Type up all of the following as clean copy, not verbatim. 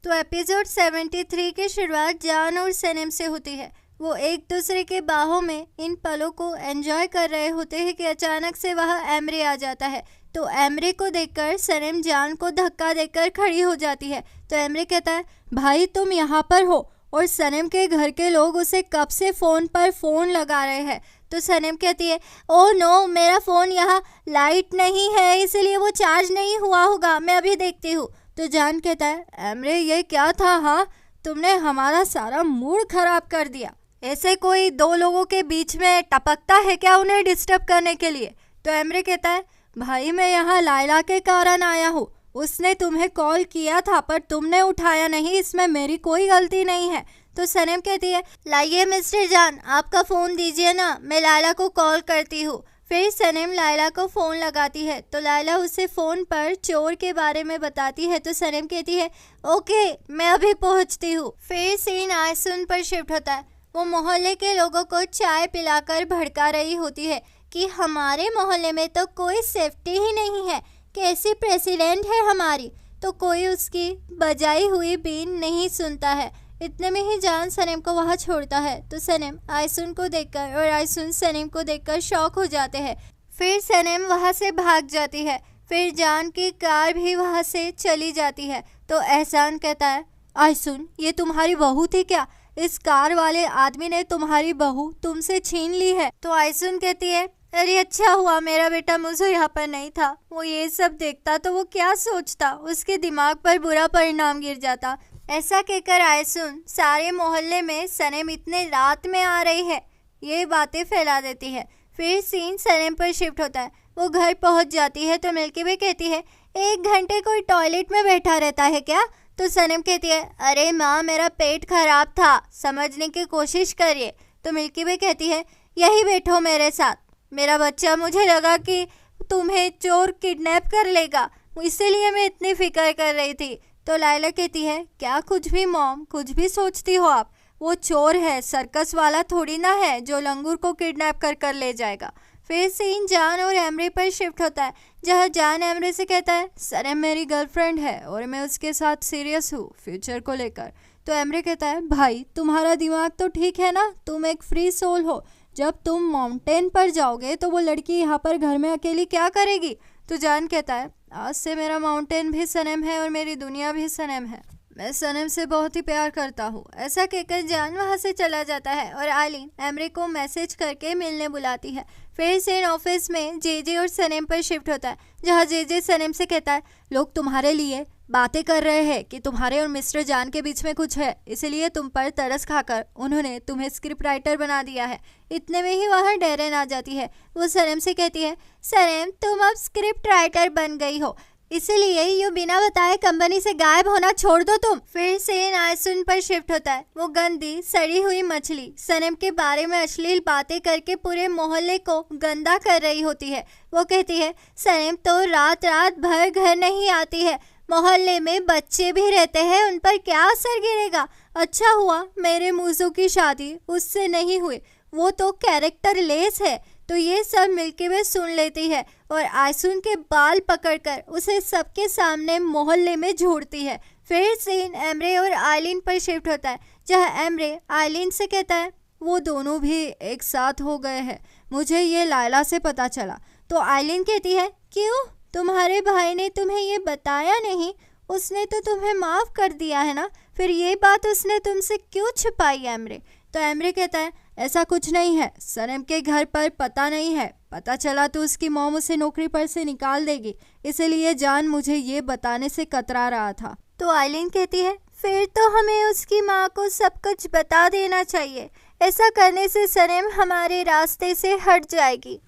तो एपिसोड 73 की शुरुआत जान और सनम से होती है। वो एक दूसरे के बाहों में इन पलों को एंजॉय कर रहे होते हैं कि अचानक से वह एमरे आ जाता है। तो एमरे को देखकर सनम जान को धक्का देकर खड़ी हो जाती है। तो एमरे कहता है, भाई तुम यहाँ पर हो। और सनम के घर के लोग उसे कब से फ़ोन पर फ़ोन लगा रहे हैं। तो सनम कहती है, ओह नो, मेरा फ़ोन यहाँ लाइट नहीं है, इसलिए वो चार्ज नहीं हुआ होगा, मैं अभी देखती हूँ। तो जान कहता है, एमरे ये क्या था? हाँ, तुमने हमारा सारा मूड खराब कर दिया। ऐसे कोई दो लोगों के बीच में टपकता है क्या उन्हें डिस्टर्ब करने के लिए? तो एमरे कहता है, भाई मैं यहाँ लायला के कारण आया हूँ। उसने तुम्हें कॉल किया था पर तुमने उठाया नहीं, इसमें मेरी कोई गलती नहीं है। तो सनम कहती है, लाइए मिस्टर जान, आपका फ़ोन दीजिए ना, मैं लायला को कॉल करती हूँ। फिर सनम लायला को फ़ोन लगाती है। तो लायला उसे फ़ोन पर चोर के बारे में बताती है। तो सनम कहती है, ओके मैं अभी पहुँचती हूँ। फिर सीन आयसुन पर शिफ्ट होता है। वो मोहल्ले के लोगों को चाय पिलाकर भड़का रही होती है कि हमारे मोहल्ले में तो कोई सेफ्टी ही नहीं है, कैसी प्रेसिडेंट है हमारी। तो कोई उसकी बजाई हुई बीन नहीं सुनता है। इतने में ही जान सनम को वहाँ छोड़ता है। तो सनम आयसुन को देखकर और आयसुन सनम को देखकर शॉक हो जाते हैं। फिर सनम वहाँ से भाग जाती है। फिर जान की कार भी वहाँ से चली जाती है। तो एहसान कहता है, आयसुन ये तुम्हारी बहू थी क्या? इस कार वाले आदमी ने तुम्हारी बहू तुमसे छीन ली है। तो आयसुन कहती है, अरे अच्छा हुआ मेरा बेटा मुझे यहाँ पर नहीं था, वो ये सब देखता तो वो क्या सोचता, उसके दिमाग पर बुरा परिणाम गिर जाता। ऐसा कहकर आयसुन सारे मोहल्ले में सनम इतने रात में आ रही है ये बातें फैला देती है। फिर सीन सनम पर शिफ्ट होता है। वो घर पहुँच जाती है। तो मिल्की वे कहती है, 1 घंटे कोई टॉयलेट में बैठा रहता है क्या? तो सनम कहती है, अरे माँ मेरा पेट खराब था, समझने की कोशिश करिए। तो मिल्की वे कहती है, यही बैठो मेरे साथ, मेरा बच्चा, मुझे लगा कि तुम्हें चोर किडनैप कर लेगा, इसीलिए मैं इतनी फिक्र कर रही थी। तो लायला कहती है, क्या कुछ भी मॉम, कुछ भी सोचती हो आप, वो चोर है, सर्कस वाला थोड़ी ना है जो लंगूर को किडनैप कर ले जाएगा। फिर सीन जान और एमरे पर शिफ्ट होता है, जहाँ जान एमरे से कहता है, सनम मेरी गर्लफ्रेंड है और मैं उसके साथ सीरियस हूँ फ्यूचर को लेकर। तो एमरे कहता है, भाई तुम्हारा दिमाग तो ठीक है ना, तुम एक फ्री सोल हो, जब तुम माउंटेन पर जाओगे तो वो लड़की यहाँ पर घर में अकेली क्या करेगी? तो जान कहता है, आज से मेरा माउंटेन भी सनम है और मेरी दुनिया भी सनम है, मैं सनम से बहुत ही प्यार करता हूँ। ऐसा कहकर जान वहाँ से चला जाता है और आलिन एमरे को मैसेज करके मिलने बुलाती है। फिर सेन ऑफिस में जेजे और सनम पर शिफ्ट होता है, जहाँ जेजे सनम से कहता है, लोग तुम्हारे लिए बातें कर रहे हैं कि तुम्हारे और मिस्टर जान के बीच में कुछ है, इसलिए तुम पर तरस खाकर उन्होंने तुम्हें स्क्रिप्ट राइटर बना दिया है। इतने में ही वहाँ डेरेन आ जाती है। वो सनम से कहती है, सनम तुम अब स्क्रिप्ट राइटर बन गई हो, इसलिए ये बिना बताए कंपनी से गायब होना छोड़ दो तुम। फिर सेन आयसुन पर शिफ्ट होता है। वो गंदी सड़ी हुई मछली सनम के बारे में अश्लील बातें करके पूरे मोहल्ले को गंदा कर रही होती है। वो कहती है, सनम तो रात रात भर घर नहीं आती है, मोहल्ले में बच्चे भी रहते हैं, उन पर क्या असर गिरेगा? अच्छा हुआ मेरे मूजू की शादी उससे नहीं हुई, वो तो कैरेक्टर लेस है। तो ये सब मिलके वे सुन लेती है और आयसुन के बाल पकड़कर उसे सबके सामने मोहल्ले में झूठती है। फिर सीन एमरे और आइलिन पर शिफ्ट होता है, जहाँ एमरे आइलिन से कहता है, वो दोनों भी एक साथ हो गए हैं, मुझे ये लायला से पता चला। तो आइलिन कहती है, क्यों, तुम्हारे भाई ने तुम्हें ये बताया नहीं? उसने तो तुम्हें माफ़ कर दिया है ना, फिर ये बात उसने तुमसे क्यों छुपाई एमरे? तो एमरे कहता है, ऐसा कुछ नहीं है, सनम के घर पर पता नहीं है, पता चला तो उसकी मॉम उसे नौकरी पर से निकाल देगी, इसलिए जान मुझे ये बताने से कतरा रहा था। तो आइलिन कहती है, फिर तो हमें उसकी माँ को सब कुछ बता देना चाहिए, ऐसा करने से सनम हमारे रास्ते से हट जाएगी।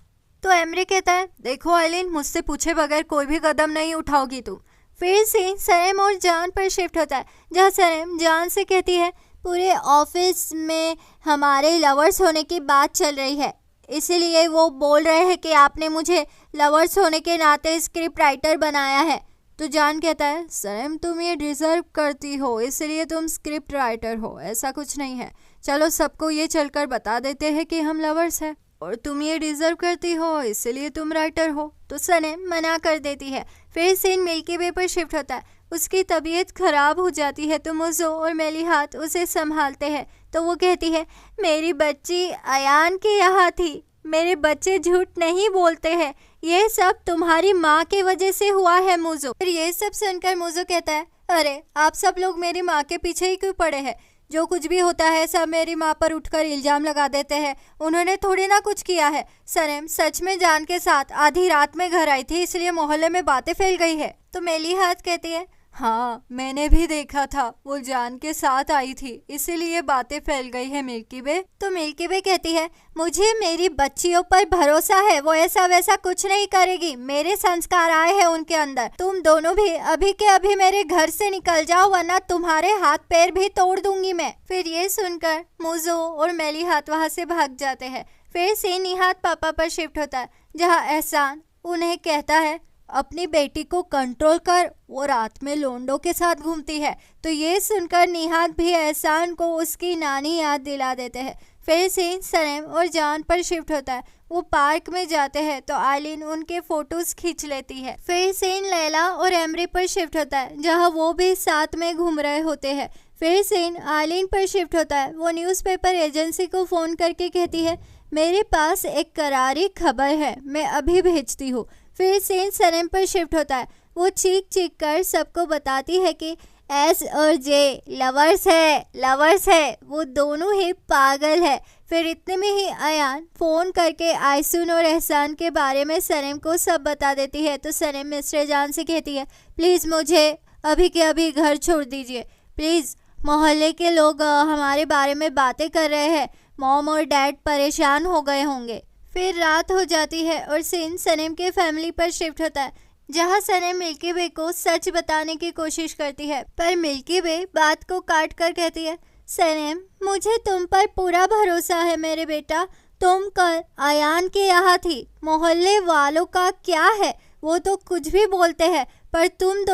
तो एमरे कहता है, देखो आइलिन, मुझसे पूछे बगैर कोई भी कदम नहीं उठाओगी तुम। फिर से सनम और जान पर शिफ्ट होता है, जहाँ सनम जान से कहती है, पूरे ऑफिस में हमारे लवर्स होने की बात चल रही है, इसीलिए वो बोल रहे हैं कि आपने मुझे लवर्स होने के नाते स्क्रिप्ट राइटर बनाया है। तो जान कहता है, सनम तुम ये डिज़र्व करती हो, इसलिए तुम स्क्रिप्ट राइटर हो, ऐसा कुछ नहीं है, चलो सबको ये चलकर बता देते हैं कि हम लवर्स हैं और तुम ये डिज़र्व करती हो, इसलिए तुम राइटर हो। तो सनम मना कर देती है। फिर सीन मिल्की वे पर शिफ्ट होता है। उसकी तबीयत खराब हो जाती है तो मोज़ो और मेलिहात उसे संभालते हैं। तो वो कहती है, मेरी बच्ची अयान के यहाँ थी, मेरे बच्चे झूठ नहीं बोलते हैं, ये सब तुम्हारी माँ की वजह से हुआ है मोज़ो। फिर ये सब सुनकर मोज़ो कहता है, अरे आप सब लोग मेरी माँ के पीछे ही क्यों पड़े हैं? जो कुछ भी होता है सब मेरी माँ पर उठकर इल्जाम लगा देते हैं, उन्होंने थोड़ी ना कुछ किया है। सनम सच में जान के साथ आधी रात में घर आई थी, इसलिए मोहल्ले में बातें फैल गई है। तो मेलिहात कहती है, हाँ मैंने भी देखा था, वो जान के साथ आई थी, इसीलिए बातें फैल गई है मिल्की वे। तो मिल्की वे कहती है, मुझे मेरी बच्चियों पर भरोसा है, वो ऐसा वैसा कुछ नहीं करेगी, मेरे संस्कार आए हैं उनके अंदर। तुम दोनों भी अभी के अभी मेरे घर से निकल जाओ, वरना तुम्हारे हाथ पैर भी तोड़ दूंगी मैं। फिर ये सुनकर मोज़ो और मेलिहात वहाँ से भाग जाते हैं। फिर से निहात पापा पर शिफ्ट होता है, जहाँ एहसान उन्हें कहता है, अपनी बेटी को कंट्रोल कर, वो रात में लोंडो के साथ घूमती है। तो ये सुनकर निहात भी एहसान को उसकी नानी याद दिला देते हैं। फिर सीन सनम और जान पर शिफ्ट होता है। वो पार्क में जाते हैं तो आयलिन उनके फोटोज खींच लेती है। फिर सीन लैला और एमरी पर शिफ्ट होता है, जहां वो भी साथ में घूम रहे होते हैं। फिर सीन आयलिन पर शिफ्ट होता है। वो न्यूज़पेपर एजेंसी को फ़ोन करके कहती है, मेरे पास एक करारी खबर है, मैं अभी भेजती हूँ। फिर सीन सनम पर शिफ्ट होता है। वो चीख चीख कर सबको बताती है कि एस और जे लवर्स है, वो दोनों ही पागल है। फिर इतने में ही अयान फ़ोन करके आयसून और एहसान के बारे में सनम को सब बता देती है। तो सनम मिस्टर जान से कहती है, प्लीज़ मुझे अभी के अभी घर छोड़ दीजिए, प्लीज़, मोहल्ले के लोग हमारे बारे में बातें कर रहे हैं, मॉम और डैड परेशान हो गए होंगे। फिर रात हो जाती है और सीन सनम के फैमिली पर शिफ्ट होता है, जहां सनम मिल्की वे को सच बताने की कोशिश करती है, पर मिल्की वे बात को काट कर कहती है, सनम मुझे तुम पर पूरा भरोसा है मेरे बेटा, तुम कल अयान के यहाँ थी, मोहल्ले वालों का क्या है, वो तो कुछ भी बोलते हैं, पर तुम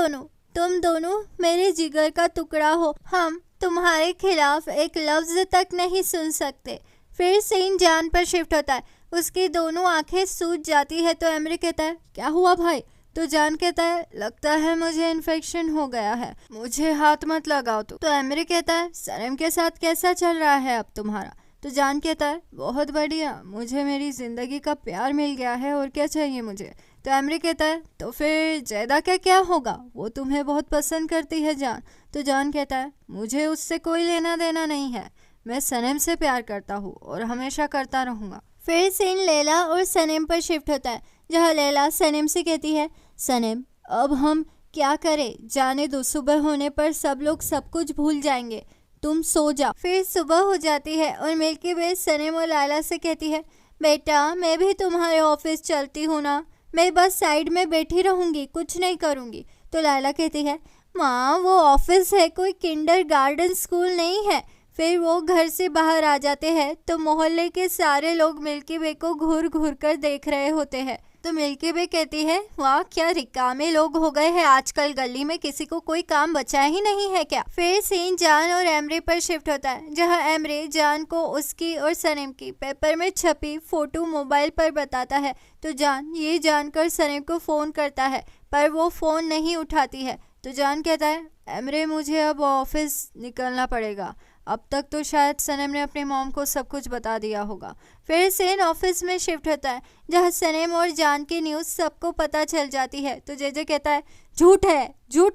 दोनों मेरे जिगर का टुकड़ा हो, हम तुम्हारे खिलाफ एक लफ्ज तक नहीं सुन सकते। फिर सीन जान पर शिफ्ट होता है। उसकी दोनों आंखें सूज जाती है। तो एमरी कहता है, क्या हुआ भाई? तो जान कहता है, लगता है मुझे इन्फेक्शन हो गया है, मुझे हाथ मत लगाओ। तो एमरी कहता है, सनम के साथ कैसा चल रहा है अब तुम्हारा? तो जान कहता है, बहुत बढ़िया, मुझे मेरी जिंदगी का प्यार मिल गया है, और क्या चाहिए मुझे? तो एमरी कहता है, तो फिर जैदा का क्या होगा? वो तुम्हें बहुत पसंद करती है जान। तो जान कहता है, मुझे उससे कोई लेना देना नहीं है, मैं सनम से प्यार करता हूँ और हमेशा करता रहूँगा। फिर सीन लैला और सनम पर शिफ्ट होता है, जहाँ लैला सनम से कहती है, सनम अब हम क्या करें, जाने दो, सुबह होने पर सब लोग सब कुछ भूल जाएंगे, तुम सो जाओ। फिर सुबह हो जाती है और मिल्की वे सनम और लैला से कहती है, बेटा मैं भी तुम्हारे ऑफिस चलती हूँ ना, मैं बस साइड में बैठी रहूँगी, कुछ नहीं करूँगी। तो लैला कहती है, माँ वो ऑफिस है, कोई किंडरगार्टन स्कूल नहीं है। फिर वो घर से बाहर आ जाते हैं तो मोहल्ले के सारे लोग मिल्की वे को घूर घूर कर देख रहे होते हैं। तो मिल्की वे कहती है, वाह क्या रिकामे लोग हो गए हैं आजकल, गली में किसी को कोई काम बचा ही नहीं है क्या? फिर सीन जान और एमरे पर शिफ्ट होता है, जहां एमरे जान को उसकी और सनम की पेपर में छपी फोटो मोबाइल पर बताता है। तो जान ये जानकर सनम को फ़ोन करता है, पर वो फ़ोन नहीं उठाती है। तो जान कहता है, एमरे मुझे अब ऑफिस निकलना पड़ेगा, अब तक तो शायद सनम ने अपनी मॉम को सब कुछ बता दिया होगा। फिर सेन ऑफिस में शिफ्ट होता है, जहां सनम और जान की न्यूज़ सबको पता चल जाती है। तो जेजे कहता है, झूठ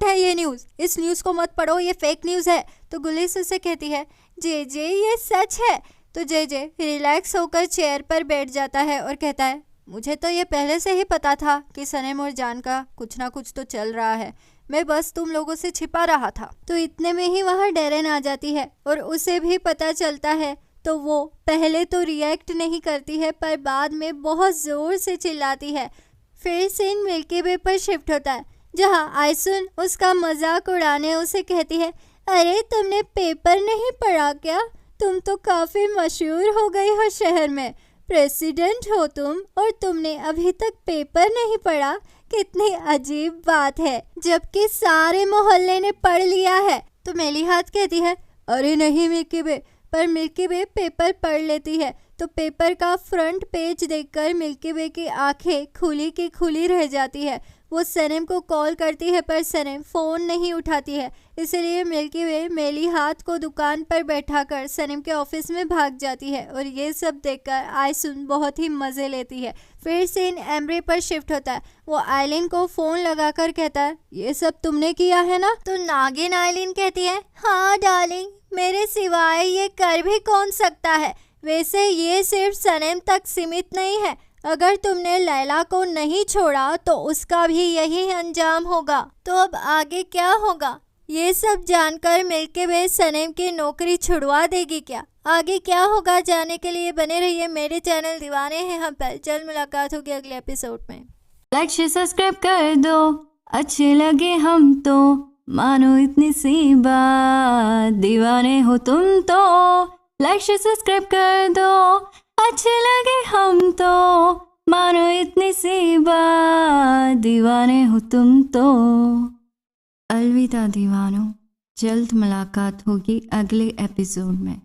है ये न्यूज़, इस न्यूज़ को मत पढ़ो, ये फेक न्यूज़ है। तो गुलिस उसे कहती है, जेजे ये सच है। तो जेजे रिलैक्स होकर चेयर पर बैठ जाता है और कहता है, मुझे तो ये पहले से ही पता था कि सनम और जान का कुछ ना कुछ तो चल रहा है, मैं बस तुम लोगों से छिपा रहा था। तो इतने में ही वहाँ डेरेन आ जाती है और उसे भी पता चलता है। तो वो पहले तो रिएक्ट नहीं करती है, पर बाद में बहुत ज़ोर से चिल्लाती है। फिर सीन मिल्की वे पर शिफ्ट होता है, जहाँ आयसुन उसका मजाक उड़ाने उसे कहती है, अरे तुमने पेपर नहीं पढ़ा क्या? तुम तो काफ़ी मशहूर हो गई हो शहर में, प्रेसिडेंट हो तुम, और तुमने अभी तक पेपर नहीं पढ़ा? कितनी अजीब बात है, जबकि सारे मोहल्ले ने पढ़ लिया है। तो मेलिहात कहती है, अरे नहीं मिल्की वे, पर मिल्की वे पेपर पढ़ लेती है। तो पेपर का फ्रंट पेज देखकर मिल्की वे की आंखें खुली की खुली रह जाती है। वो सनम को कॉल करती है पर सनम फ़ोन नहीं उठाती है। इसलिए मिल्की वे मेली हाथ को दुकान पर बैठाकर सनम के ऑफिस में भाग जाती है और ये सब देखकर आयसुन बहुत ही मज़े लेती है। फिर सीन एमरी पर शिफ्ट होता है। वो आइलिन को फ़ोन लगाकर कहता है, ये सब तुमने किया है ना? तो नागिन आइलिन कहती है, हाँ डार्लिंग, मेरे सिवाय ये कर भी कौन सकता है। वैसे ये सिर्फ सनम तक सीमित नहीं है। अगर तुमने लैला को नहीं छोड़ा तो उसका भी यही अंजाम होगा। तो अब आगे क्या होगा? ये सब जानकर मिल्की वे सनम की नौकरी छुड़वा देगी क्या? आगे क्या होगा जानने के लिए बने रहिए मेरे चैनल दीवाने हैं हम पर। जल्द मुलाकात होगी अगले एपिसोड में। लाइक शेयर सब्सक्राइब कर दो, अच्छे लगे हम तो मानो इतनी सी बात, दीवाने हो तुम तो। लाइक शेयर सब्सक्राइब कर दो, अच्छे लगे हम तो मानो इतनी सी बात, दीवाने हो तुम तो। अलविदा दीवानों, जल्द मुलाकात होगी अगले एपिसोड में।